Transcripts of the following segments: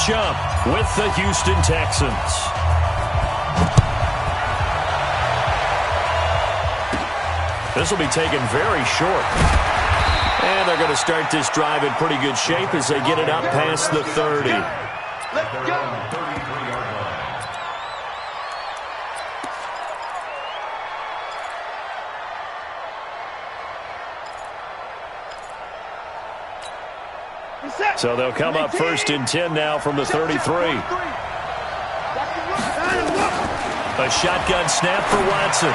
matchup with the Houston Texans. This will be taken very short. And they're going to start this drive in pretty good shape as they get it up past the 30. Let's go. So they'll come up 1st and 10 now from the 33. A shotgun snap for Watson.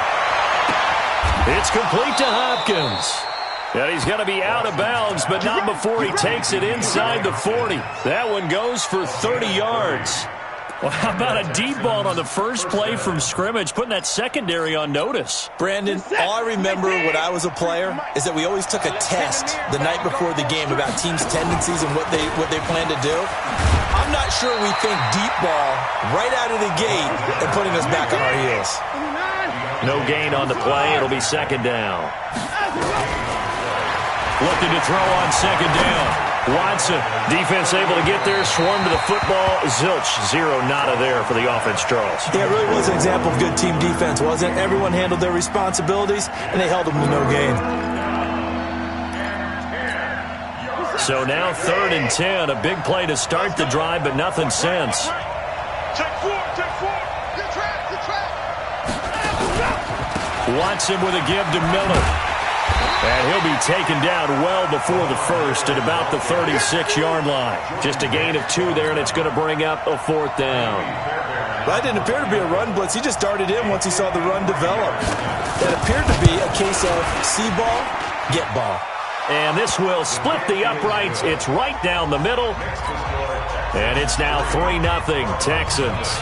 It's complete to Hopkins. And he's going to be out of bounds, but not before he takes it inside the 40. That one goes for 30 yards. Well, how about a deep ball on the first play from scrimmage, putting that secondary on notice? Brandon, all I remember when I was a player is that we always took a test the night before the game about teams' tendencies and what they plan to do. I'm not sure we think deep ball right out of the gate and putting us back on our heels. No gain on the play. It'll be 2nd down. Looking to throw on 2nd down. Watson, defense able to get there, swarm to the football. Zilch, 0 nada there for the offense, Charles. Yeah, it really was an example of good team defense, wasn't it? Everyone handled their responsibilities, and they held them to no gain. So now 3rd and 10, a big play to start the drive, but nothing since. Check 4, check 4. Good track, good track. Watson with a give to Miller. And he'll be taken down well before the first at about the 36-yard line. Just a gain of 2 there, and it's going to bring up a 4th down. That didn't appear to be a run blitz. He just darted in once he saw the run develop. That appeared to be a case of see ball, get ball. And this will split the uprights. It's right down the middle. And it's now 3-0 Texans.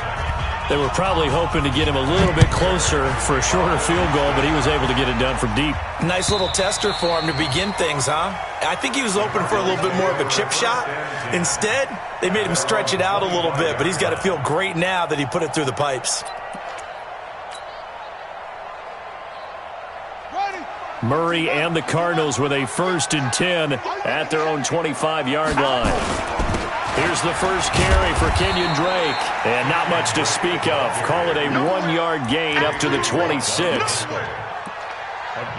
They were probably hoping to get him a little bit closer for a shorter field goal, but he was able to get it done from deep. Nice little tester for him to begin things, huh? I think he was hoping for a little bit more of a chip shot. Instead, they made him stretch it out a little bit, but he's got to feel great now that he put it through the pipes. Murray and the Cardinals with a 1st and 10 at their own 25-yard line. Here's the first carry for Kenyon Drake. And not much to speak of. Call it a 1-yard gain up to the 26.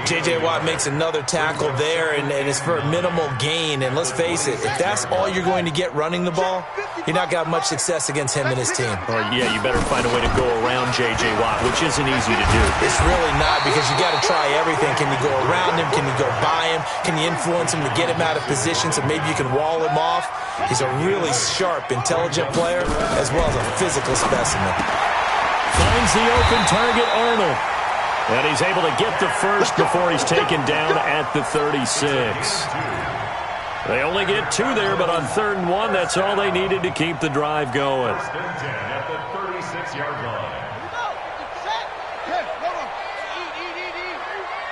J.J. Watt makes another tackle there, and it's for a minimal gain. And let's face it, if that's all you're going to get running the ball, you're not got much success against him and his team. Well, yeah, you better find a way to go around J.J. Watt, which isn't easy to do. It's really not, because you got to try everything. Can you go around him? Can you go by him? Can you influence him to get him out of position so maybe you can wall him off? He's a really sharp, intelligent player, as well as a physical specimen. Finds the open target, Arnold. And he's able to get the first before he's taken down at the 36. They only get 2 there, but on 3rd and 1, that's all they needed to keep the drive going. First and 10 at the 36-yard line.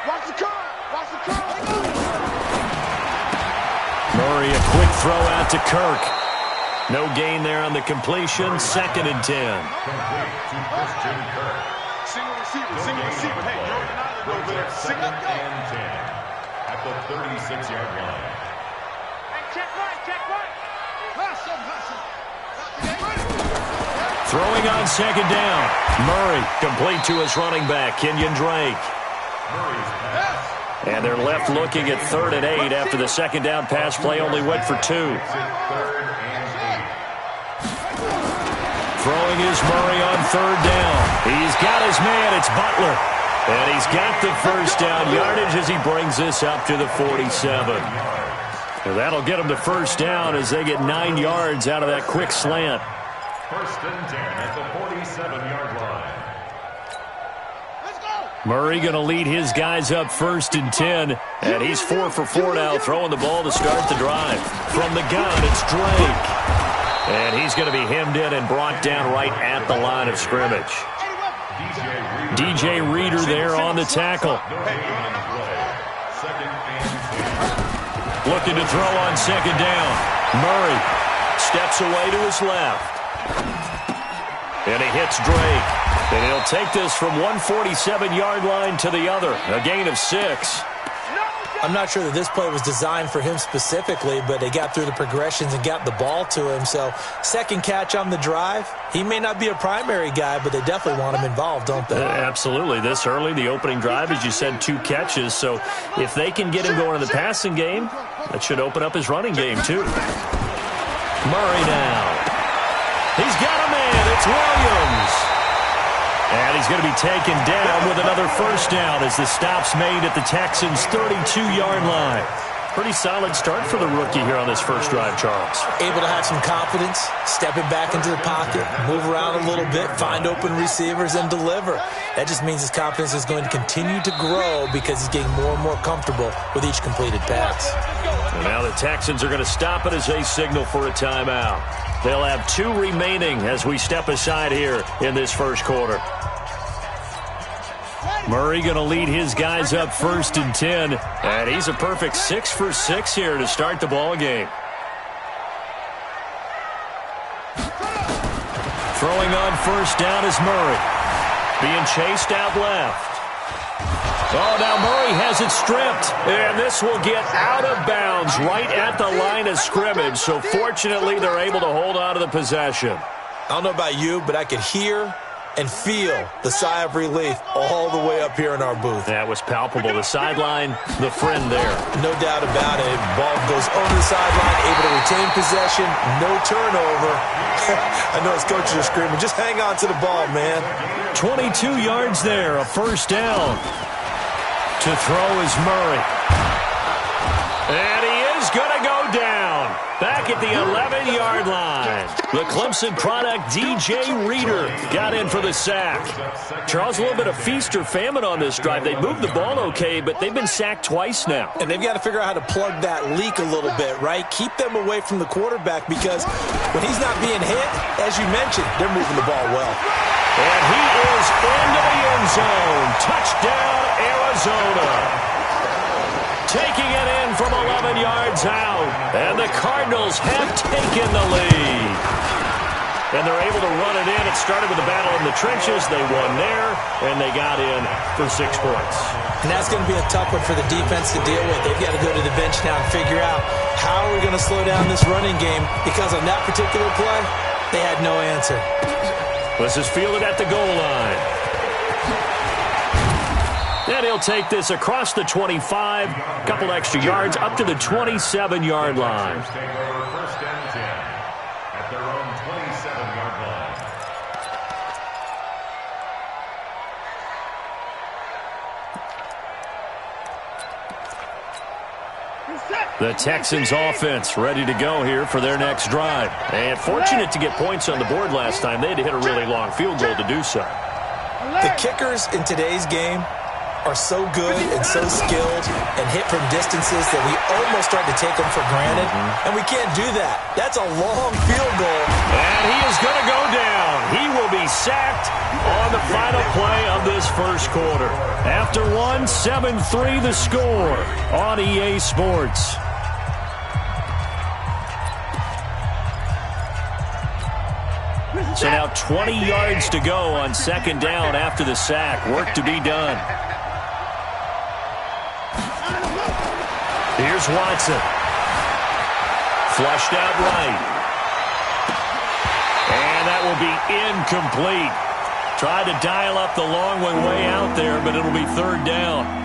Watch the curve. Watch the curve. Murray, a quick throw out to Kirk. No gain there on the completion. 2nd and 10. Complete to Christian Kirk. Single receiver. Hey, you're not over there. 2nd and 10 at the 36-yard line. Hey, check right. Throwing on 2nd down. Murray, complete to his running back, Kenyon Drake. And they're left looking at 3rd and 8 after the 2nd down pass play only went for 2. Throwing is Murray on 3rd down. He's got his man. It's Butler. And he's got the first down yardage as he brings this up to the 47. And that'll get him the first down as they get 9 yards out of that quick slant. 1st and 10 at the 47-yard line. Murray going to lead his guys up 1st and 10. And he's 4 for 4 now, throwing the ball to start the drive. From the gun, it's Drake. And he's going to be hemmed in and brought down right at the line of scrimmage. DJ Reader there on the tackle. Looking to throw on 2nd down. Murray steps away to his left. And he hits Drake. And he'll take this from 147-yard line to the other. A gain of 6. I'm not sure that this play was designed for him specifically, but they got through the progressions and got the ball to him. So second catch on the drive. He may not be a primary guy, but they definitely want him involved, don't they? Absolutely. This early, the opening drive, as you said, 2 catches. So if they can get him going in the passing game, that should open up his running game too. Murray now. He's got a man. It's Williams. And he's going to be taken down with another first down as the stop's made at the Texans' 32-yard line. Pretty solid start for the rookie here on this first drive, Charles. Able to have some confidence, stepping back into the pocket, move around a little bit, find open receivers, and deliver. That just means his confidence is going to continue to grow because he's getting more and more comfortable with each completed pass. And now the Texans are going to stop it as they signal for a timeout. They'll have 2 remaining as we step aside here in this first quarter. Murray going to lead his guys up 1st and 10, and he's a perfect 6 for 6 here to start the ball game. Throwing on first down is Murray. Being chased out left. Oh, now Murray has it stripped, and this will get out of bounds right at the line of scrimmage, so fortunately they're able to hold on to the possession. I don't know about you, but I could hear and feel the sigh of relief all the way up here in our booth. That was palpable. The sideline, the friend there. No doubt about it. Ball goes over the sideline, able to retain possession, no turnover. I know his coaches are screaming, just hang on to the ball, man. 22 yards there, a first down. To throw is Murray. And he is going to go down. Back at the 11-yard line. The Clemson product, DJ Reader, got in for the sack. Charles, a little bit of feast or famine on this drive. They moved the ball okay, but they've been sacked twice now. And they've got to figure out how to plug that leak a little bit, right? Keep them away from the quarterback because when he's not being hit, as you mentioned, they're moving the ball well. And he is into the end zone. Touchdown, Arizona. Taking it in from 11 yards out. And the Cardinals have taken the lead. And they're able to run it in. It started with a battle in the trenches. They won there, and they got in for 6 points. And that's going to be a tough one for the defense to deal with. They've got to go to the bench now and figure out how are we going to slow down this running game, because on that particular play, they had no answer. This is fielded at the goal line. And he'll take this across the 25, a couple extra yards, up to the 27-yard line. First and 10 at their own 27-yard line. The Texans offense ready to go here for their next drive. And fortunate to get points on the board last time. They had to hit a really long field goal to do so. The kickers in today's game are so good and so skilled and hit from distances that we almost start to take them for granted, and we can't do that. That's a long field goal. And he is going to go down. He will be sacked on the final play of this first quarter. After 7-3 the score on EA Sports. So now 20 yards to go on second down after the sack. Work to be done. Here's Watson. Flushed out right. And that will be incomplete. Tried to dial up the long way out there, but it'll be third down.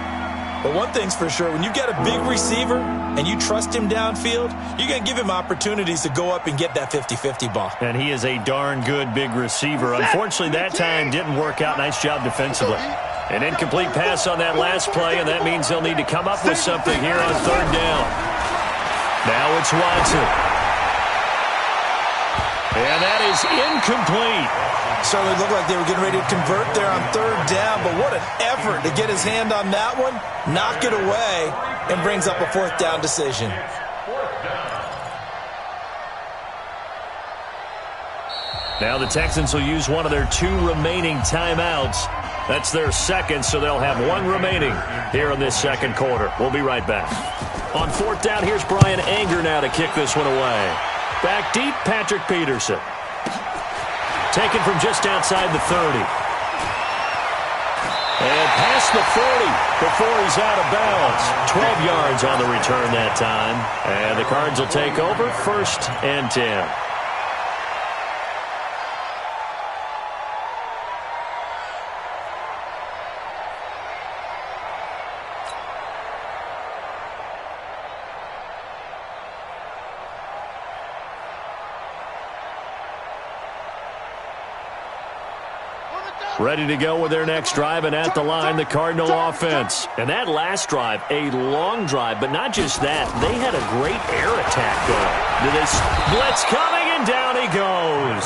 But one thing's for sure, when you get a big receiver and you trust him downfield, you're going to give him opportunities to go up and get that 50-50 ball. And he is a darn good big receiver. Unfortunately, that time didn't work out. Nice job defensively. An incomplete pass on that last play, and that means they'll need to come up with something here on third down. Now it's Watson. And that is incomplete. Certainly looked like they were getting ready to convert there on third down, but what an effort to get his hand on that one, knock it away, and brings up a fourth down decision. Now the Texans will use one of their 2 remaining timeouts. That's their second, so they'll have 1 remaining here in this second quarter. We'll be right back. On fourth down, here's Brian Anger now to kick this one away. Back deep, Patrick Peterson. Taken from just outside the 30. And past the 40 before he's out of bounds. 12 yards on the return that time. And the Cards will take over 1st and 10. Ready to go with their next drive, and at the line, the Cardinal offense. And that last drive, a long drive, but not just that. They had a great air attack going. This blitz coming, and down he goes.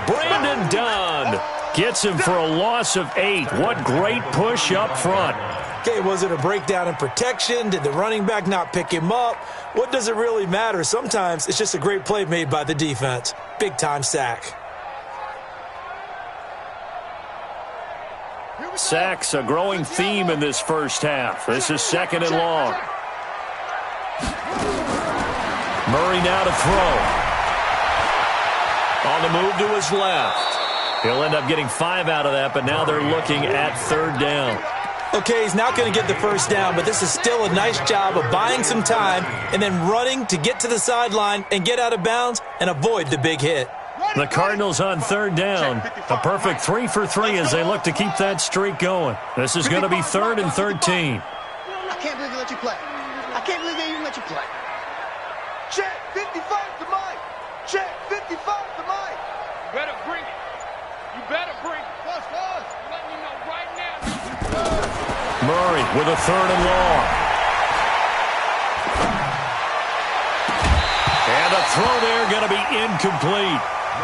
Brandon Dunn gets him for a loss of 8. What great push up front. Okay, was it a breakdown in protection? Did the running back not pick him up? What does it really matter? Sometimes it's just a great play made by the defense. Big-time sack. Sacks, a growing theme in this first half. This is 2nd and long. Murray now to throw. On the move to his left. He'll end up getting 5 out of that, but now they're looking at 3rd down. Okay, he's not going to get the first down, but this is still a nice job of buying some time and then running to get to the sideline and get out of bounds and avoid the big hit. The Cardinals on 3rd down. A perfect 3 for 3 as they look to keep that streak going. This is going to be 3rd and 13. I can't believe they let you play. I can't believe they even let you play. Check 55 to Mike. Check 55 to Mike. You better bring it. You better bring it. Plus, letting you know right now. Murray with a 3rd and long. And a throw there going to be incomplete.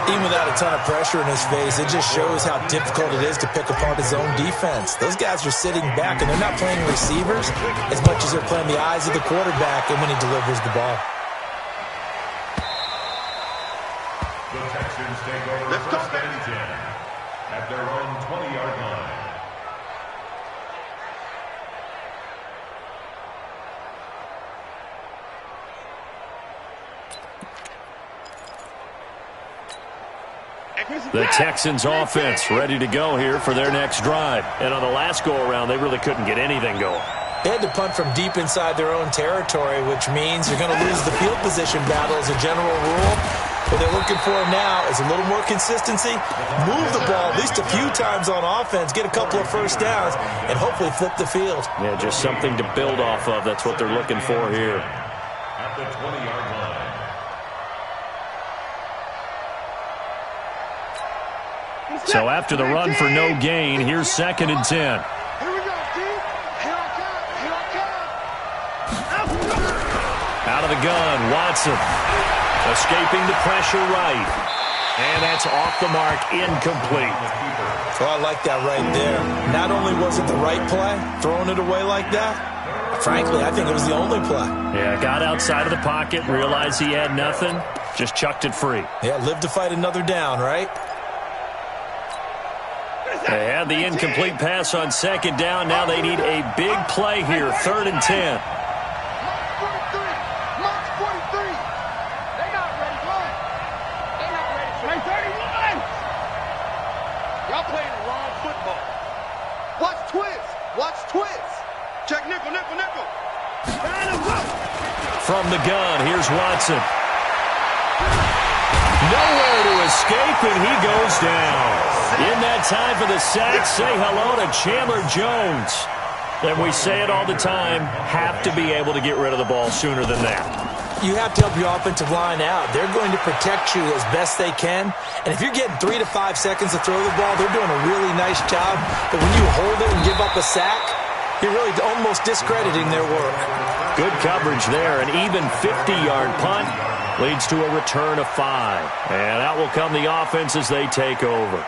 Even without a ton of pressure in his face, it just shows how difficult it is to pick apart his own defense. Those guys are sitting back, and they're not playing receivers as much as they're playing the eyes of the quarterback and when he delivers the ball. The Texans take over 1st and 10 at their own 20-yard line. The Texans offense ready to go here for their next drive. And on the last go-around, they really couldn't get anything going. They had to punt from deep inside their own territory, which means you're going to lose the field position battle as a general rule. What they're looking for now is a little more consistency, move the ball at least a few times on offense, get a couple of first downs, and hopefully flip the field. Yeah, just something to build off of. That's what they're looking for here. At the 20-yard line. So after the run for no gain, here's 2nd and 10. Here we go, Steve. Here I come. Here I come. Out of the gun, Watson. Escaping the pressure right. And that's off the mark, incomplete. So I like that right there. Not only was it the right play, throwing it away like that, frankly, I think it was the only play. Yeah, got outside of the pocket, realized he had nothing, just chucked it free. Yeah, live to fight another down, right? They had the incomplete pass on 2nd down. Now they need a big play here, 3rd and 10. Mark 43. Mark 43. They're not ready. Run. They're not ready. Play 31. Y'all playing the wrong football. Watch twist. Watch twist. Check nickel, nickel, nickel. From the gun, here's Watson. Nowhere to escape, and he goes down. In that time for the sack, say hello to Chandler Jones. And we say it all the time, have to be able to get rid of the ball sooner than that. You have to help your offensive line out. They're going to protect you as best they can. And if you're getting 3 to 5 seconds to throw the ball, they're doing a really nice job. But when you hold it and give up a sack, you're really almost discrediting their work. Good coverage there. An even 50-yard punt leads to a return of 5. And out will come the offense as they take over.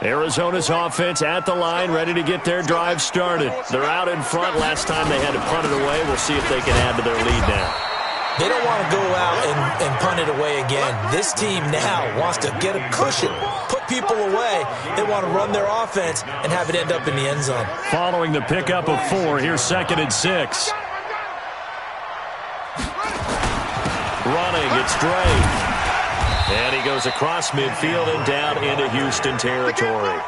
Arizona's offense at the line, ready to get their drive started. They're out in front. Last time they had to punt it away. We'll see if they can add to their lead now. They don't want to go out and punt it away again. This team now wants to get a cushion, put people away. They want to run their offense and have it end up in the end zone. Following the pickup of 4, here's 2nd and 6. Running, it's Drake. And he goes across midfield and down into Houston territory.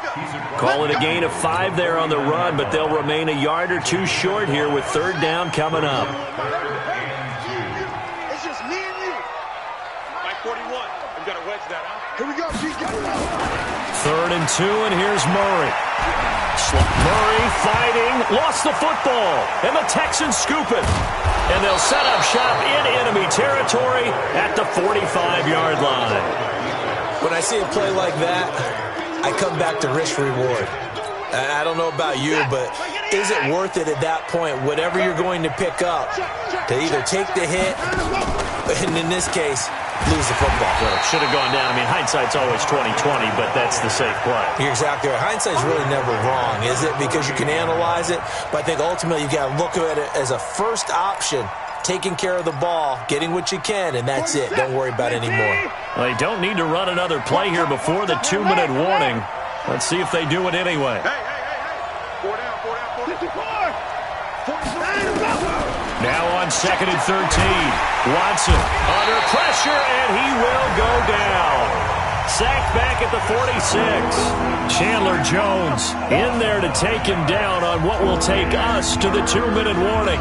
Call it a gain of 5 there on the run, but they'll remain a yard or two short here with third down coming up. It's just me and you. Mike 41. We got to wedge that out. Here we go, PK. 3rd and 2, and here's Murray. Murray fighting, lost the football, and the Texans scoop it. And they'll set up shop in enemy territory at the 45-yard line. When I see a play like that, I come back to risk-reward. I don't know about you, but is it worth it at that point, whatever you're going to pick up, to either take the hit, and in this case, lose the football? Well, it should have gone down. I mean, hindsight's always 20/20, but that's the safe play. You're exactly right. Hindsight's really never wrong, is it? Because you can analyze it, but I think ultimately you got to look at it as a first option, taking care of the ball, getting what you can, and that's it. Don't worry about it anymore. Well, they don't need to run another play here before the 2-minute warning. Let's see if they do it anyway. Hey. 4 down. 54. Now on 2nd and 13. Watson under pressure, and he will go down. Sacked back at the 46. Chandler Jones in there to take him down on what will take us to the 2-minute warning.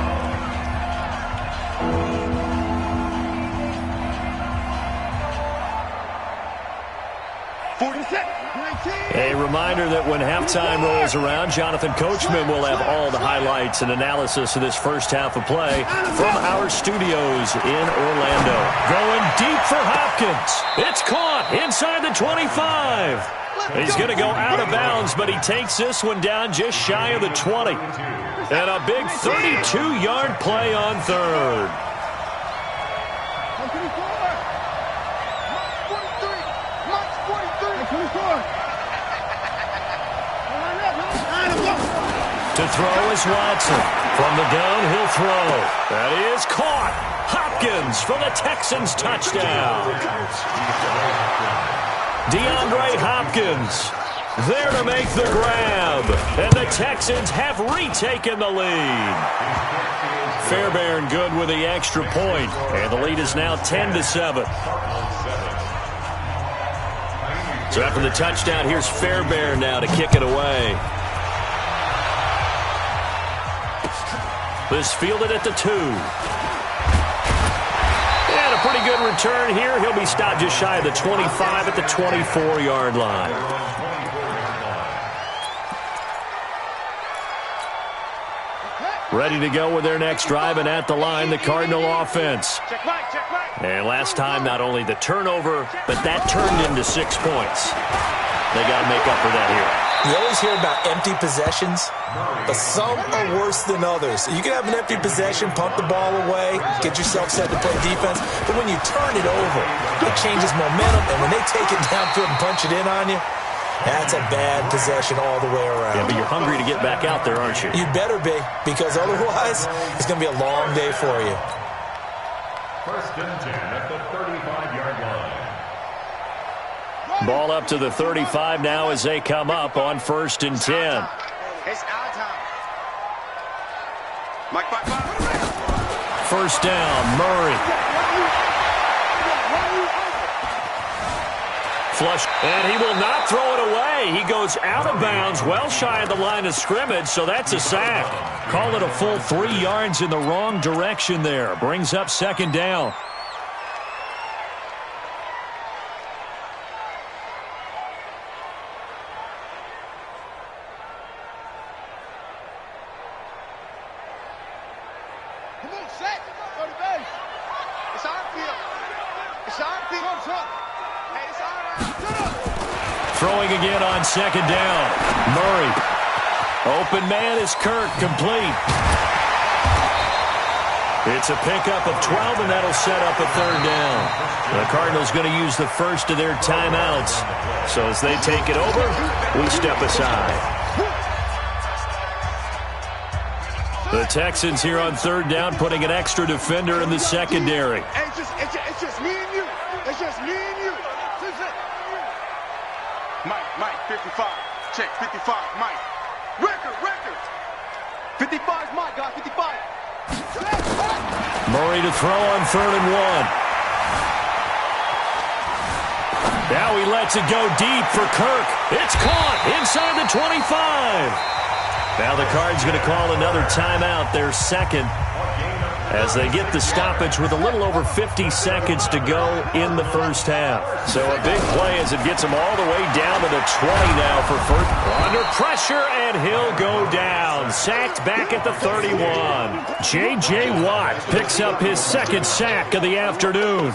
A reminder that when halftime rolls around, Jonathan Coachman will have all the highlights and analysis of this first half of play from our studios in Orlando. Going deep for Hopkins. It's caught inside the 25. He's going to go out of bounds, but he takes this one down just shy of the 20. And a big 32-yard play on third. To throw is Watson. From the gun, he'll throw. That is caught. Hopkins for the Texans touchdown. DeAndre Hopkins there to make the grab. And the Texans have retaken the lead. Fairbairn good with the extra point. And the lead is now 10-7. So after the touchdown, here's Fairbairn now to kick it away. This fielded at the 2. And a pretty good return here. He'll be stopped just shy of the 25 at the 24-yard line. Ready to go with their next drive, and at the line, the Cardinal offense. And last time, not only the turnover, but that turned into 6 points. They got to make up for that here. You always hear about empty possessions, but some are worse than others. You can have an empty possession, punt the ball away, get yourself set to play defense, but when you turn it over, it changes momentum, and when they take it downfield and punch it in on you, that's a bad possession all the way around. Yeah, but you're hungry to get back out there, aren't you? You better be, because otherwise, it's going to be a long day for you. 1st and 10 at the 35-yard line. Ball up to the 35 now as they come up on 1st and 10. It's our time. Mike. 1st down, Murray. Flush, and he will not throw it away. He goes out of bounds, well shy of the line of scrimmage, so that's a sack. Call it a full 3 yards in the wrong direction there. Brings up 2nd down. Throwing again on 2nd down. Murray. Open man is Kirk, complete. It's a pickup of 12, and that'll set up a 3rd down. The Cardinals going to use the first of their timeouts. So as they take it over, we step aside. The Texans here on 3rd down, putting an extra defender in the secondary. Hey, it's just me and you. It's just me and you. Mike, 55. Check, 55, Mike. Record. 55 is Mike, guys, 55. Murray to throw on 3rd and 1. Now he lets it go deep for Kirk. It's caught inside the 25. Now the Cards going to call another timeout, their second, as they get the stoppage with a little over 50 seconds to go in the first half. So a big play as it gets him all the way down to the 20 now for first. Under pressure, and he'll go down. Sacked back at the 31. J.J. Watt picks up his second sack of the afternoon.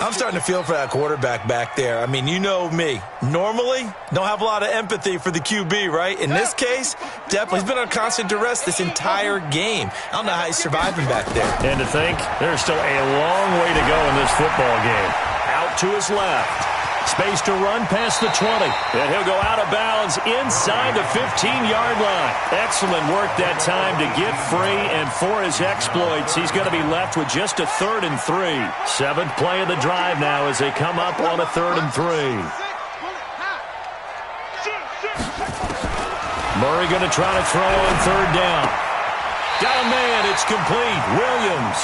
I'm starting to feel for that quarterback back there. I mean, you know me. Normally, don't have a lot of empathy for the QB, right? In this case, definitely. He's been on constant duress this entire game. I don't know how he's surviving back there. And to think, there's still a long way to go in this football game. Out to his left. Space to run past the 20. And he'll go out of bounds inside the 15-yard line. Excellent work that time to get free, and for his exploits, he's going to be left with just a 3rd and 3. Seventh play of the drive now as they come up on a 3rd and 3. Murray going to try to throw on 3rd down. Got a man, it's complete. Williams.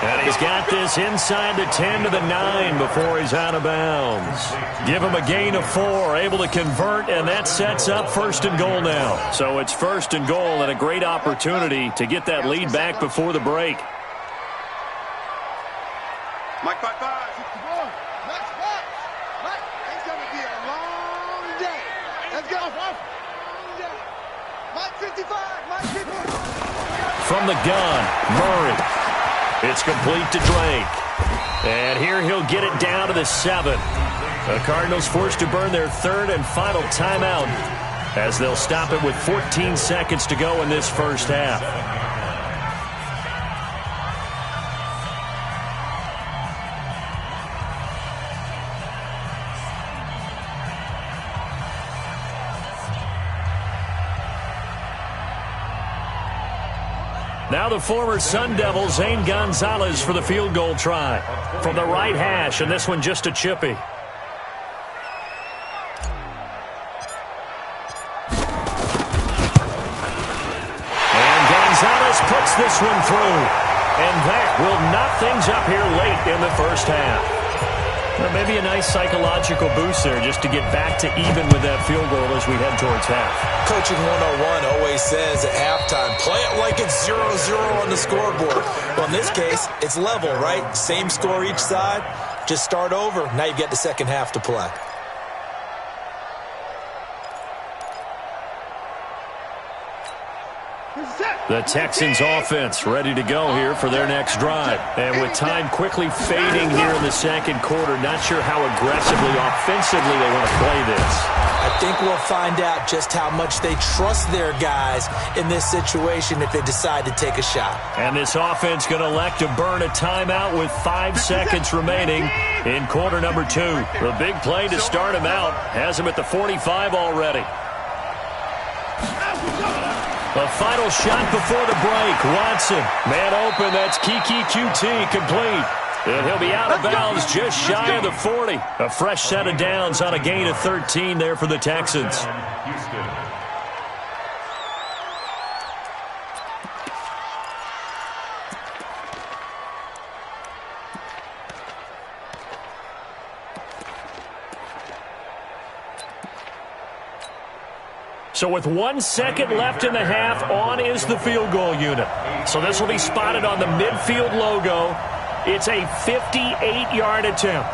And he's got this inside the 10 to the 9 before he's out of bounds. Give him a gain of 4, able to convert, and that sets up 1st and goal now. So it's 1st and goal and a great opportunity to get that lead back before the break. Mike 5-5. Next box. Mike, it's going to be a long day. Let's go. Mike 55. Mike 55. From the gun, Murray. It's complete to Drake. And here he'll get it down to the 7. The Cardinals forced to burn their 3rd and final timeout as they'll stop it with 14 seconds to go in this first half. Now the former Sun Devil, Zane Gonzalez, for the field goal try. From the right hash, and this one just a chippy. And Gonzalez puts this one through. And that will knock things up here late in the first half. Well, maybe a nice psychological boost there just to get back to even with that field goal as we head towards half. Coaching 101 always says at halftime, play it like it's 0-0 on the scoreboard. Well, in this case, it's level, right? Same score each side. Just start over. Now you get the second half to play. The Texans offense ready to go here for their next drive. And with time quickly fading here in the second quarter, not sure how aggressively, offensively they want to play this. I think we'll find out just how much they trust their guys in this situation if they decide to take a shot. And this offense going to elect to burn a timeout with 5 seconds remaining in quarter number 2. The big play to start him out has him at the 45 already. The final shot before the break. Watson, man open. That's Kiki QT complete. And he'll be out of bounds just shy of the 40. A fresh set of downs on a gain of 13 there for the Texans. So with 1 second left in the half, on is the field goal unit. So this will be spotted on the midfield logo. It's a 58-yard attempt.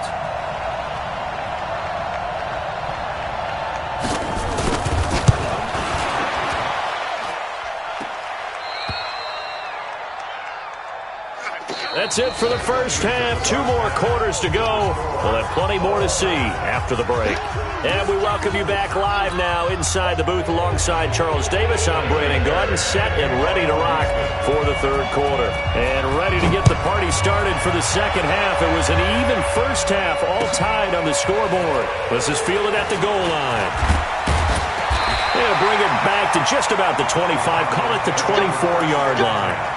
That's it for the first half. 2 more quarters to go. We'll have plenty more to see after the break. And we welcome you back live now inside the booth alongside Charles Davis. I'm Brandon Gordon, set and ready to rock for the third quarter. And ready to get the party started for the second half. It was an even first half, all tied on the scoreboard. This is fielded at the goal line. They'll bring it back to just about the 25, call it the 24-yard line.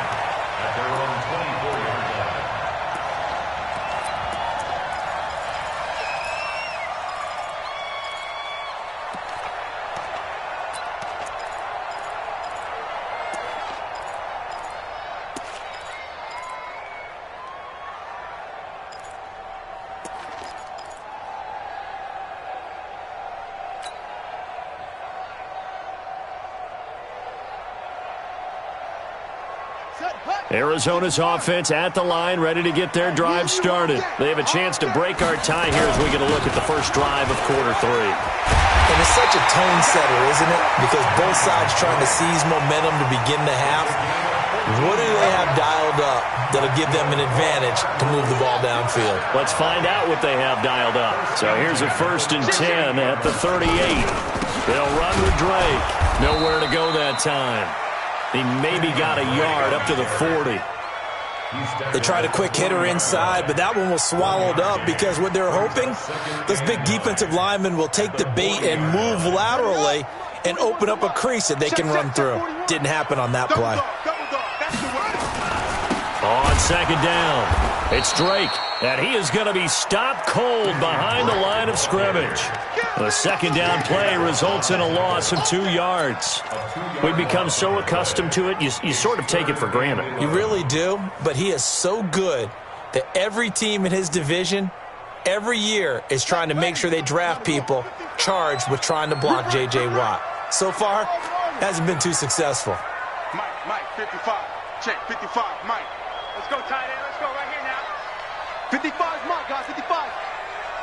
Arizona's offense at the line, ready to get their drive started. They have a chance to break our tie here as we get a look at the first drive of quarter 3. And it's such a tone setter, isn't it? Because both sides trying to seize momentum to begin the half. What do they have dialed up that'll give them an advantage to move the ball downfield? Let's find out what they have dialed up. So here's a 1st and 10 at the 38. They'll run with Drake. Nowhere to go that time. He maybe got a yard up to the 40. They tried a quick hitter inside, but that one was swallowed up because what they're hoping, those big defensive linemen will take the bait and move laterally and open up a crease that they can run through. Didn't happen on that play. On 2nd down, it's Drake, and he is going to be stopped cold behind the line of scrimmage. The 2nd down play results in a loss of 2 yards. We've become so accustomed to it, you sort of take it for granted. You really do, but he is so good that every team in his division, every year, is trying to make sure they draft people charged with trying to block J.J. Watt. So far, hasn't been too successful. Mike, 55. Check, 55, Mike. Let's go, tight end. Let's go right here now. 55 is Mike, guys, 55.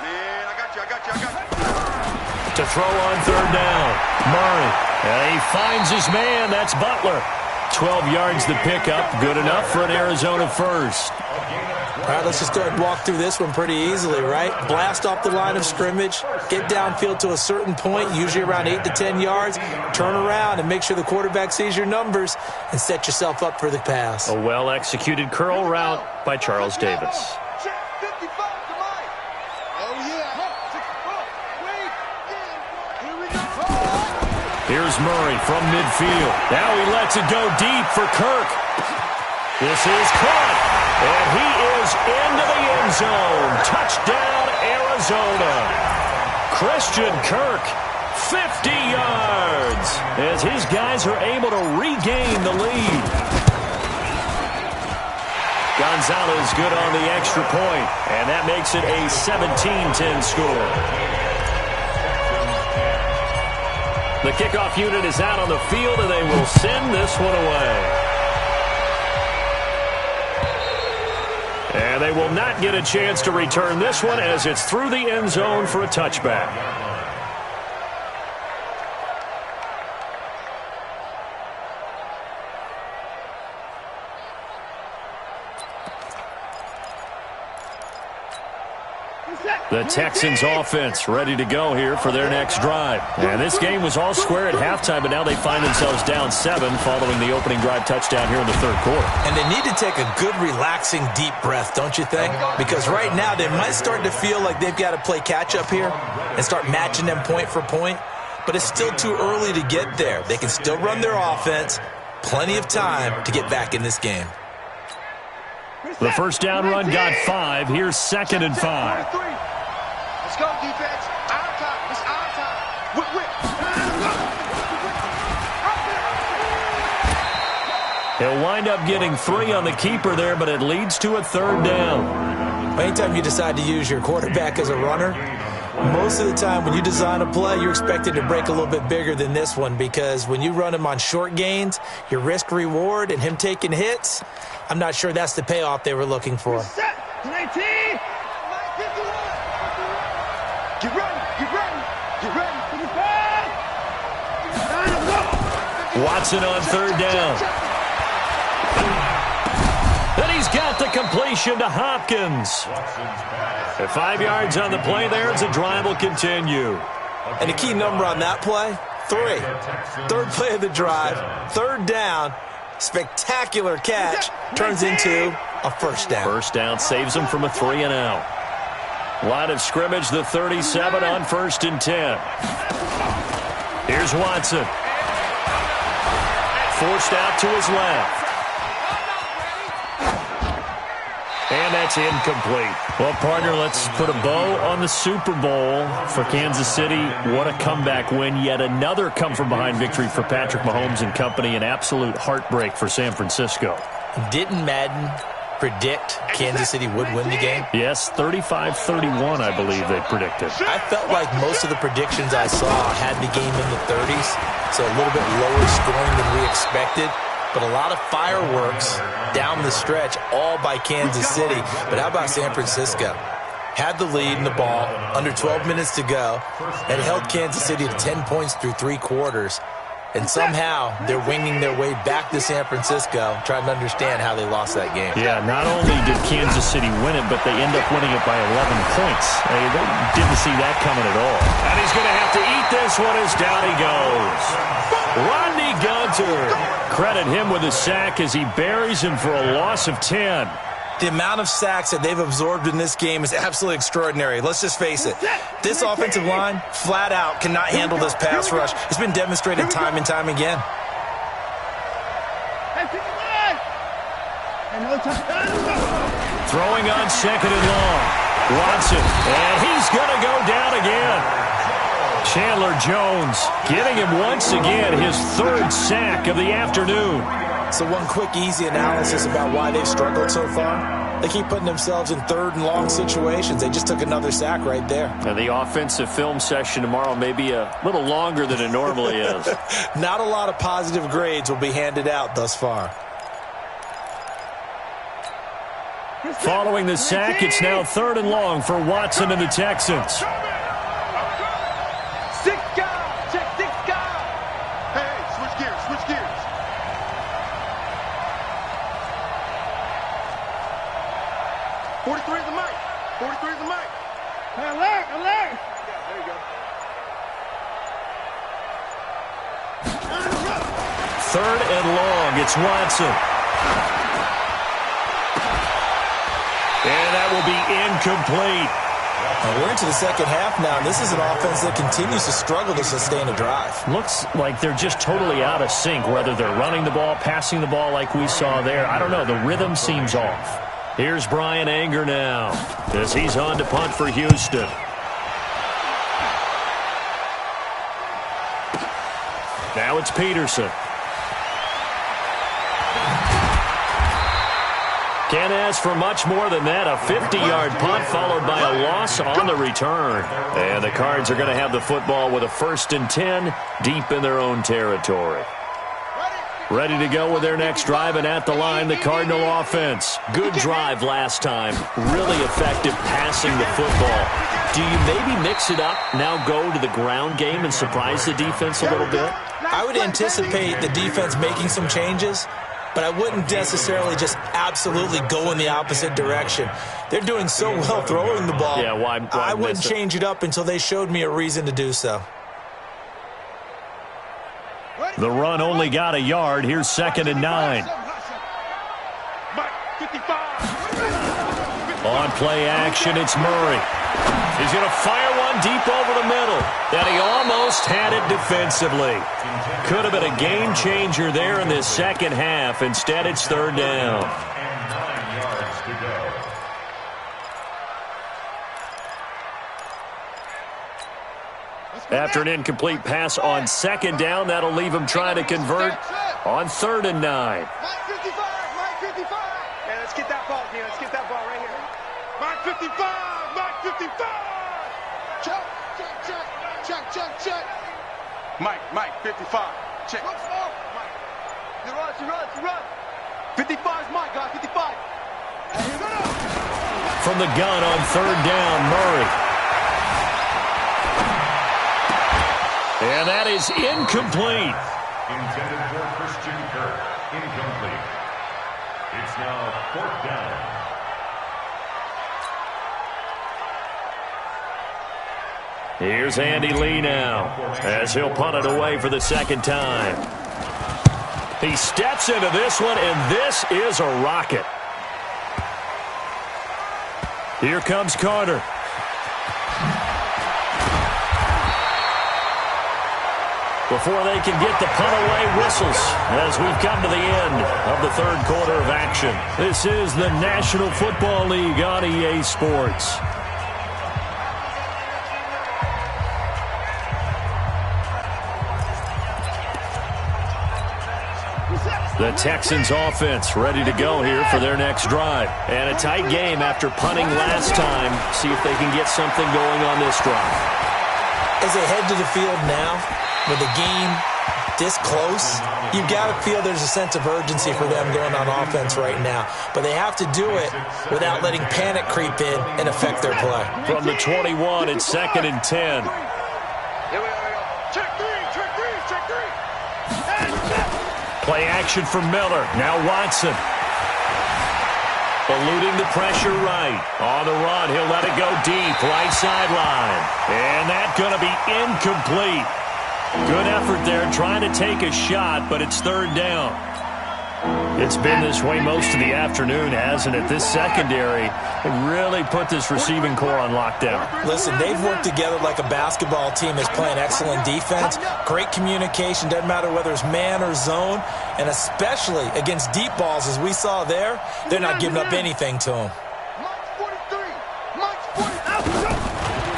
Man, I got you. To throw on 3rd down, Murray. And he finds his man. That's Butler. 12 yards the pickup. Good enough for an Arizona first. All right, let's just go ahead and walk through this one pretty easily, right? Blast off the line of scrimmage, get downfield to a certain point, usually around 8 to 10 yards, turn around and make sure the quarterback sees your numbers and set yourself up for the pass. A well-executed curl route by Charles Davis. Check, 55 to Mike. Oh, yeah. Here we go. Here's Murray from midfield. Now he lets it go deep for Kirk. This is caught, and he is into the end zone. Touchdown, Arizona. Christian Kirk, 50 yards, as his guys are able to regain the lead. Gonzalez good on the extra point, and that makes it a 17-10 score. The kickoff unit is out on the field, and they will send this one away. And they will not get a chance to return this one as it's through the end zone for a touchback. The Texans offense ready to go here for their next drive. And this game was all square at halftime, but now they find themselves down 7 following the opening drive touchdown here in the 3rd quarter. And they need to take a good, relaxing, deep breath, don't you think? Because right now they might start to feel like they've got to play catch-up here and start matching them point for point. But it's still too early to get there. They can still run their offense. Plenty of time to get back in this game. The first down run got 5. Here's 2nd and 5. Let's go, defense. Our time. It's our time. Whip. He'll wind up getting 3 on the keeper there, but it leads to a 3rd down. Anytime you decide to use your quarterback as a runner, most of the time when you design a play, you're expected to break a little bit bigger than this one, because when you run him on short gains, your risk-reward and him taking hits, I'm not sure that's the payoff they were looking for. Set. 19. Get ready. Watson on 3rd down. And he's got the completion to Hopkins. At 5 yards on the play there as the drive will continue. And the key number on that play, 3. 3rd play of the drive, 3rd down, spectacular catch, turns into a first down. First down saves him from a 3 and out. Line of scrimmage, the 37 on 1st and 10. Here's Watson. Forced out to his left. And that's incomplete. Well, partner, let's put a bow on the Super Bowl for Kansas City. What a comeback win. Yet another come-from-behind victory for Patrick Mahomes and company. An absolute heartbreak for San Francisco. Didn't Madden predict Kansas City would win the game? Yes, 35-31, I believe they predicted. I felt like most of the predictions I saw had the game in the 30s, so a little bit lower scoring than we expected. but a lot of fireworks down the stretch, all by Kansas City. But how about San Francisco? Had the lead in the ball, under 12 minutes to go, and held Kansas City to 10 points through 3 quarters. And somehow, they're winging their way back to San Francisco, trying to understand how they lost that game. Yeah, not only did Kansas City win it, but they end up winning it by 11 points. They didn't see that coming at all. And he's going to have to eat this one as down he goes. Rodney Gunter. Credit him with a sack as he buries him for a loss of 10. The amount of sacks that they've absorbed in this game is absolutely extraordinary. Let's just face it. This offensive line, flat out, cannot handle this pass rush. It's been demonstrated time and time again. Throwing on second and long. Watson, and he's going to go down again. Chandler Jones getting him once again his 3rd sack of the afternoon. So one quick, easy analysis about why they've struggled so far. They keep putting themselves in 3rd and long situations. They just took another sack right there. And the offensive film session tomorrow may be a little longer than it normally is. Not a lot of positive grades will be handed out thus far. Following the sack, it's now 3rd and long for Watson and the Texans. 6 guys. Check 6 guys. Hey, switch gears, switch gears. 43 is the mic. 43 is the mic. Alert, alert. There you go. Third and long, it's Watson. And that will be incomplete. We're into the second half now, and this is an offense that continues to struggle to sustain a drive. Looks like they're just totally out of sync, whether they're running the ball, passing the ball like we saw there. I don't know. The rhythm seems off. Here's Brian Anger now as he's on to punt for Houston. Now it's Peterson. Can't ask for much more than that. A 50-yard punt followed by a loss on the return. And the Cards are going to have the football with a 1st and 10 deep in their own territory. Ready to go with their next drive, and at the line, the Cardinal offense. Good drive last time. Really effective passing the football. Do you maybe mix it up, now go to the ground game and surprise the defense a little bit? I would anticipate the defense making some changes, but I wouldn't necessarily just absolutely go in the opposite direction. They're doing so well throwing the ball. Yeah, why I wouldn't change it up until they showed me a reason to do so. The run only got a yard. Here's 2nd and 9. On play action, it's Murray. He's going to fire one deep over the middle. And he almost had it defensively. Could have been a game changer there in this second half. Instead, it's 3rd down. And 9 yards to go. After an incomplete pass on 2nd down, that'll leave him trying to convert on 3rd and 9. Mike 55, Mike 55. Yeah, let's get that ball here. Let's get that ball right here. Mike 55, Mike 55. Check, check, check, check, check, check. Mike 55. Check. Look slow. Mike. You run. 55 is Mike, guys, 55. From the gun on 3rd down, Murray. And that is incomplete. Intended for Christian Kirk. Incomplete. It's now 4th down. Here's Andy Lee now as he'll punt it away for the 2nd time. He steps into this one, and this is a rocket. Here comes Carter. Before they can get the punt away, whistles as we've come to the end of the 3rd quarter of action. This is the National Football League on EA Sports. The Texans offense ready to go here for their next drive. And a tight game after punting last time. See if they can get something going on this drive. As they head to the field now, with the game this close, you've got to feel there's a sense of urgency for them going on offense right now. But they have to do it without letting panic creep in and affect their play. From the 21, it's 2nd and 10. Here we go. Check three, check three, check three. Play action for Miller. Now Watson. Eluding the pressure right. On the run, he'll let it go deep. Right sideline. And that's going to be incomplete. Good effort there trying to take a shot, but it's 3rd down. It's been this way most of the afternoon, hasn't it? This secondary really put this receiving core on lockdown. Listen, they've worked together like a basketball team that's playing excellent defense. Great communication, doesn't matter whether it's man or zone. And especially against deep balls, as we saw there, they're not giving up anything to them.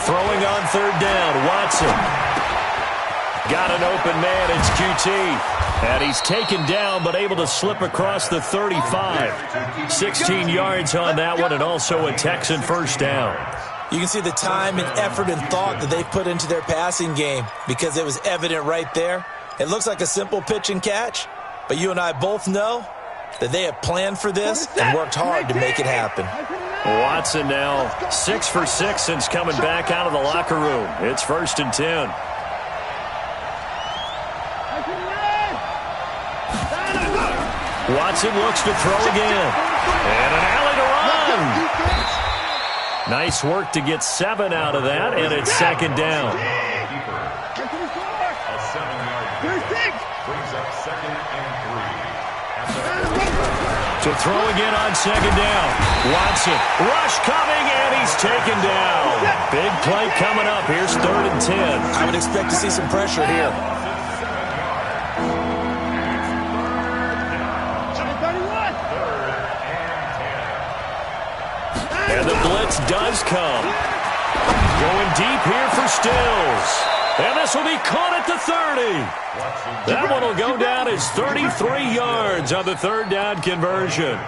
Throwing on 3rd down, Watson. Got an open man, it's QT. And he's taken down, but able to slip across the 35. 16 yards on that one, and also a Texan first down. You can see the time and effort and thought that they put into their passing game because it was evident right there. It looks like a simple pitch and catch, but you and I both know that they have planned for this and worked hard to make it happen. Watson now 6 for 6 since coming back out of the locker room. It's 1st and 10. Watson looks to throw again. And an alley to run. Nice work to get 7 out of that, and it's 2nd down. A 7-yard brings up 2nd and 3. To throw again on 2nd down. Watson, rush coming, and he's taken down. Big play coming up. Here's 3rd and 10. I would expect to see some pressure here. And the blitz does come. Going deep here for Stills. And this will be caught at the 30. That one will go down as 33 yards on the 3rd down conversion.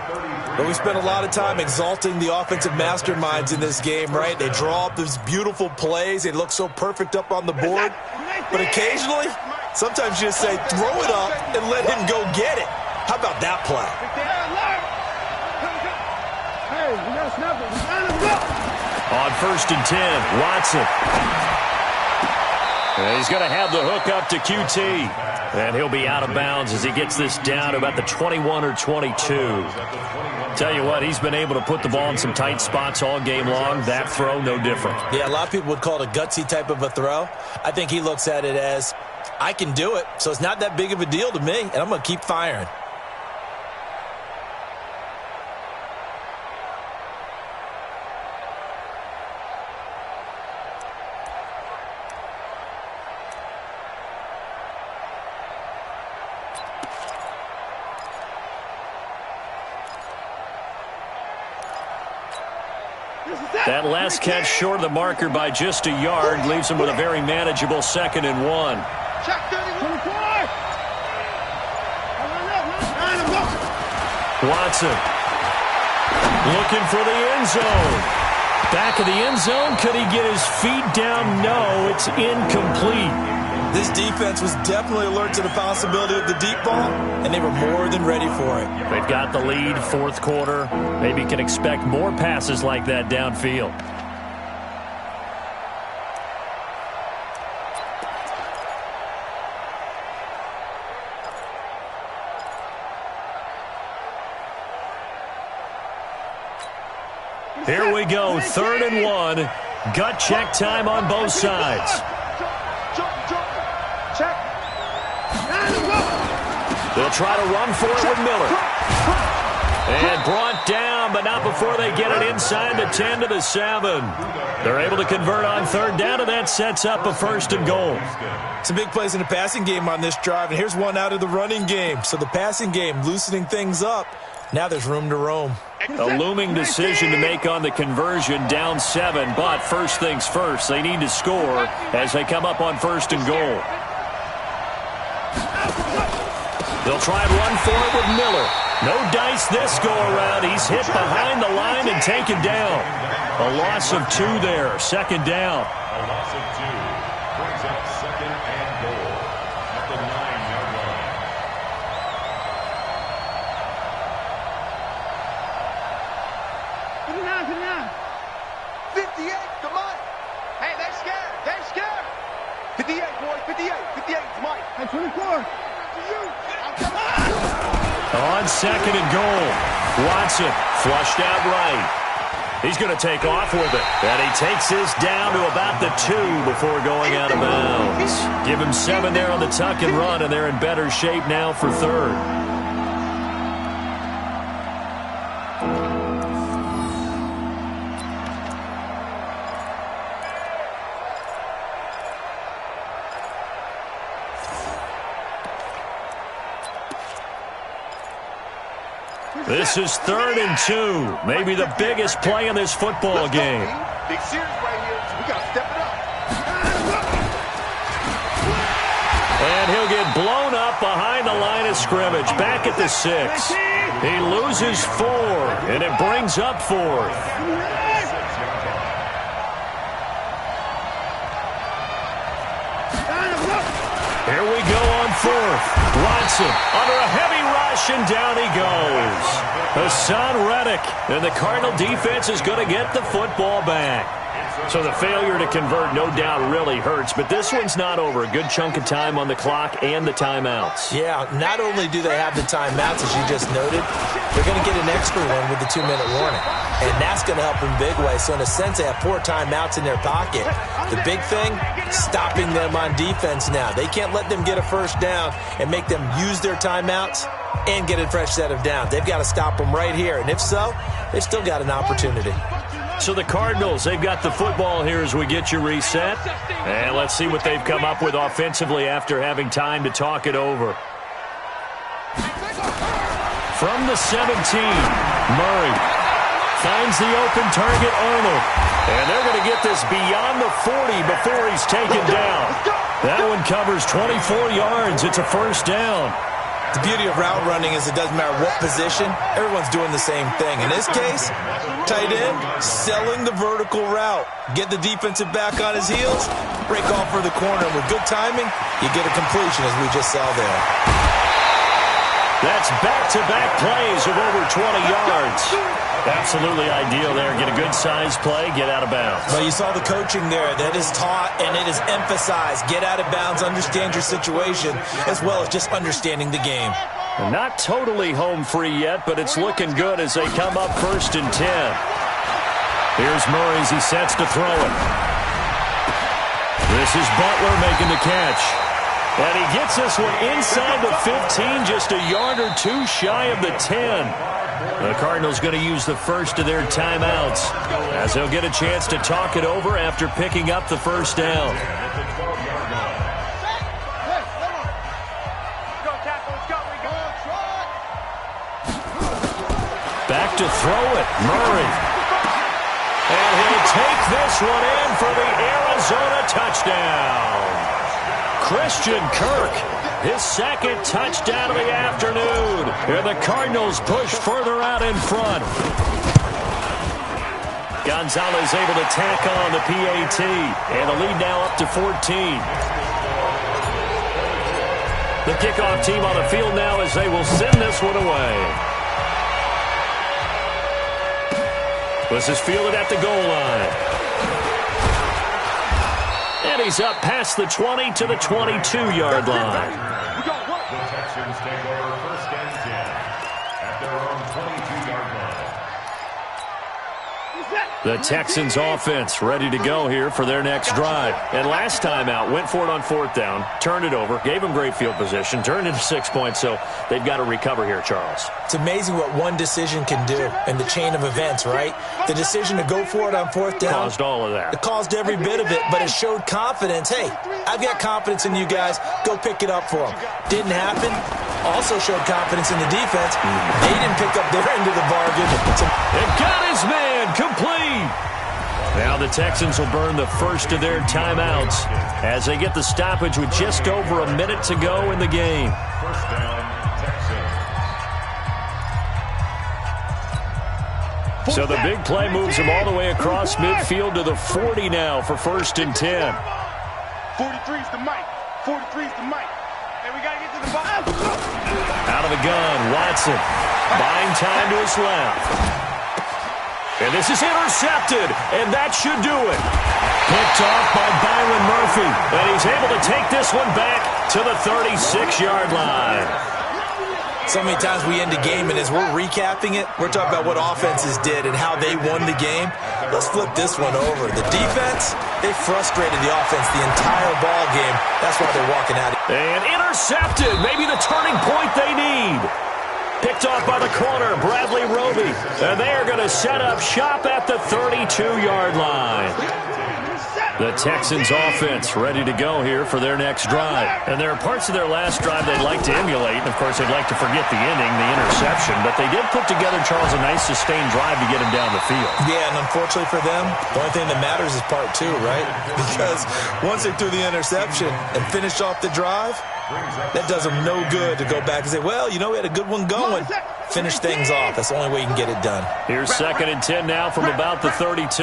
But we spent a lot of time exalting the offensive masterminds in this game, right? They draw up these beautiful plays. They look so perfect up on the board. But occasionally, sometimes you just say, throw it up and let him go get it. How about that play? On 1st and 10, Watson. And he's going to have the hook up to QT. And he'll be out of bounds as he gets this down to about the 21 or 22. Tell you what, he's been able to put the ball in some tight spots all game long. That throw, no different. Yeah, a lot of people would call it a gutsy type of a throw. I think he looks at it as, I can do it, so it's not that big of a deal to me, and I'm going to keep firing. That last catch short of the marker by just a yard leaves him with a very manageable 2nd and 1. Watson looking for the end zone. Back of the end zone. Could he get his feet down? No, it's incomplete. This defense was definitely alert to the possibility of the deep ball, and they were more than ready for it. They've got the lead, 4th quarter. Maybe can expect more passes like that downfield. Here we go, 3rd and 1. Gut check time on both sides. They'll try to run for it with Miller. And brought down, but not before they get it inside the 10 to the 7. They're able to convert on 3rd down, and that sets up a 1st and goal. Some big plays in the passing game on this drive, and here's one out of the running game. So the passing game loosening things up. Now there's room to roam. A looming decision to make on the conversion, down 7, but first things first, they need to score as they come up on 1st and goal. They'll try and run for it with Miller. No dice this go-around. He's hit behind the line and taken down. A loss of 2 there, 2nd down. A loss of 2 brings up 2nd and goal at the 9-yard 58, the Mike. Hey, they scared. They scared. 58, boys. 58. 58 is Mike. Hey, 24. On second and goal, Watson flushed out right. He's going to take off with it. And he takes this down to about the 2 before going out of bounds. Give him 7 there on the tuck and run, and they're in better shape now for third. This is 3rd and 2. Maybe the biggest play in this football game. Big series right here. We got to step it up. And he'll get blown up behind the line of scrimmage. Back at the 6. He loses 4, and it brings up 4th. Here we go on 4th. Watson under a heavy rush, and down he goes. Hassan Reddick, and the Cardinal defense is going to get the football back. So the failure to convert no doubt really hurts, but this one's not over. A good chunk of time on the clock and the timeouts. Yeah, not only do they have the timeouts, as you just noted, they're going to get an extra one with the 2-minute warning. And that's going to help in big ways. So in a sense, they have 4 timeouts in their pocket. The big thing, stopping them on defense now. They can't let them get a first down and make them use their timeouts and get a fresh set of downs. They've got to stop them right here. And if so, they've still got an opportunity. So the Cardinals, they've got the football here as we get you reset. And let's see what they've come up with offensively after having time to talk it over. From the 17, Murray finds the open target, Arnold. And they're going to get this beyond the 40 before he's taken down. That one covers 24 yards. It's a first down. The beauty of route running is it doesn't matter what position, everyone's doing the same thing. In this case, tight end, selling the vertical route. Get the defensive back on his heels, break off for the corner. With good timing, you get a completion, as we just saw there. That's back-to-back plays of over 20 yards. Absolutely ideal there. Get a good-sized play, get out of bounds. Well, you saw the coaching there. That is taught and it is emphasized. Get out of bounds, understand your situation, as well as just understanding the game. Not totally home free yet, but it's looking good as they come up 1st and 10. Here's Murray as he sets to throw it. This is Butler making the catch. And he gets this one inside the 15, just a yard or 2 shy of the 10. The Cardinals going to use the first of their timeouts as they'll get a chance to talk it over after picking up the first down. Back to throw it, Murray. And he'll take this one in for the Arizona touchdown. Christian Kirk, his 2nd touchdown of the afternoon. And the Cardinals push further out in front. Gonzalez able to tack on the PAT. And the lead now up to 14. The kickoff team on the field now as they will send this one away. This is fielded at the goal line. And he's up past the 20 to the 22-yard line. The Texans take over 1st and 10 at their own 22-yard line. The Texans offense ready to go here for their next drive. And last time out, went for it on 4th down, turned it over, gave them great field position, turned into 6 points, so they've got to recover here, Charles. It's amazing what one decision can do in the chain of events, right? The decision to go for it on 4th down. Caused all of that. It caused every bit of it, but it showed confidence. Hey, I've got confidence in you guys. Go pick it up for them. Didn't happen. Also showed confidence in the defense. They didn't pick up their end of the bargain. And got his man complete. Now the Texans will burn the first of their timeouts as they get the stoppage with just over a minute to go in the game. First down, Texans. So the big play moves them all the way across midfield to the 40 now for 1st and 10. 43's the mic. 43's the mic. And we got to get to the bottom. Out of the gun, Watson. Buying time to his left. And this is intercepted, and that should do it. Picked off by Byron Murphy, and he's able to take this one back to the 36-yard line. So many times we end a game, and as we're recapping it, we're talking about what offenses did and how they won the game. Let's flip this one over. The defense, they frustrated the offense the entire ball game. That's why they're walking out. And intercepted, maybe the turning point they need. Picked off by the corner, Bradley Roby. And they are going to set up shop at the 32-yard line. The Texans offense ready to go here for their next drive. And there are parts of their last drive they'd like to emulate. And, of course, they'd like to forget the ending, the interception. But they did put together, Charles, a nice sustained drive to get him down the field. Yeah, and unfortunately for them, the only thing that matters is part two, right? Because once they threw the interception and finished off the drive, that does them no good to go back and say, well, you know, we had a good one going. Finish things off. That's the only way you can get it done. Here's 2nd and 10 now from about the 32.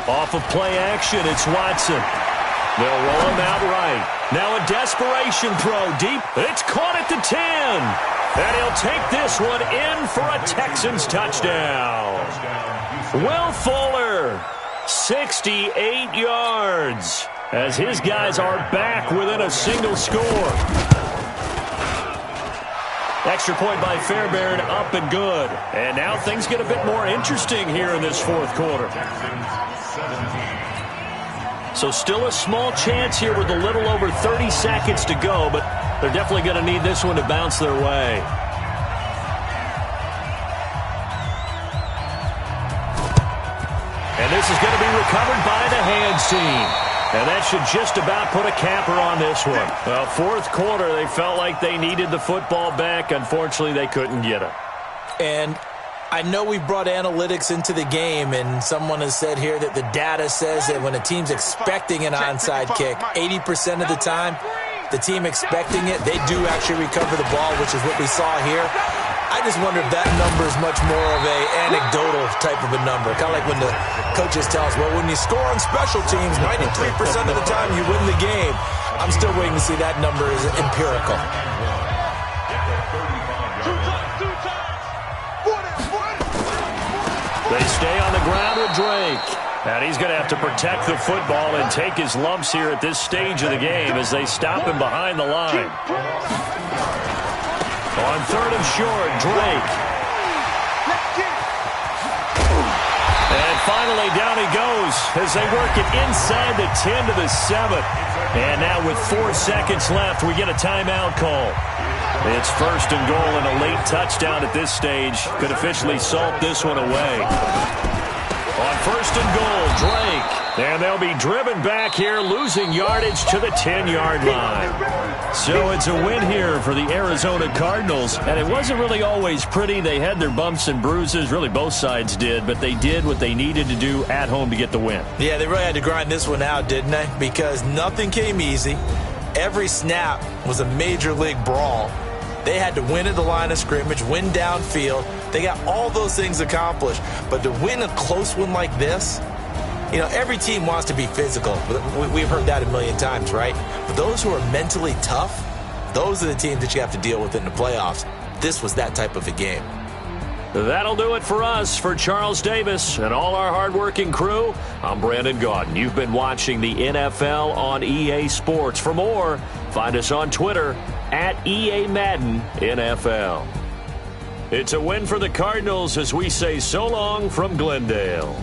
Off of play action, it's Watson. They'll roll him out right. Now a desperation throw deep. It's caught at the 10. And he'll take this one in for a Texans touchdown. Will Fuller, 68 yards, as his guys are back within a single score. Extra point by Fairbairn, up and good. And now things get a bit more interesting here in this fourth quarter. So still a small chance here with a little over 30 seconds to go, but they're definitely going to need this one to bounce their way. And this is going to be recovered by the hands team. And that should just about put a capper on this one. Well, fourth quarter, they felt like they needed the football back. Unfortunately, they couldn't get it. And I know we brought analytics into the game, and someone has said here that the data says that when a team's expecting an onside kick, 80% of the time, the team expecting it, they do actually recover the ball, which is what we saw here. I just wonder if that number is much more of a anecdotal type of a number. Kind of like when the coaches tell us, well, when you score on special teams, 93% of the time you win the game. I'm still waiting to see that number is empirical. They stay on the ground with Drake. And he's going to have to protect the football and take his lumps here at this stage of the game as they stop him behind the line. On 3rd and short, Drake. And finally, down he goes as they work it inside the 10 to the 7. And now with 4 seconds left, we get a timeout call. It's 1st and goal and a late touchdown at this stage. Could officially salt this one away. On 1st and goal, Drake. And they'll be driven back here, losing yardage to the 10-yard line. So it's a win here for the Arizona Cardinals. And it wasn't really always pretty. They had their bumps and bruises. Really, both sides did. But they did what they needed to do at home to get the win. Yeah, they really had to grind this one out, didn't they? Because nothing came easy. Every snap was a major league brawl. They had to win at the line of scrimmage, win downfield. They got all those things accomplished. But to win a close one like this, you know, every team wants to be physical. We've heard that a million times, right? But those who are mentally tough, those are the teams that you have to deal with in the playoffs. This was that type of a game. That'll do it for us. For Charles Davis and all our hardworking crew, I'm Brandon Gaudin. You've been watching the NFL on EA Sports. For more, find us on Twitter at EA Madden NFL. It's a win for the Cardinals as we say so long from Glendale.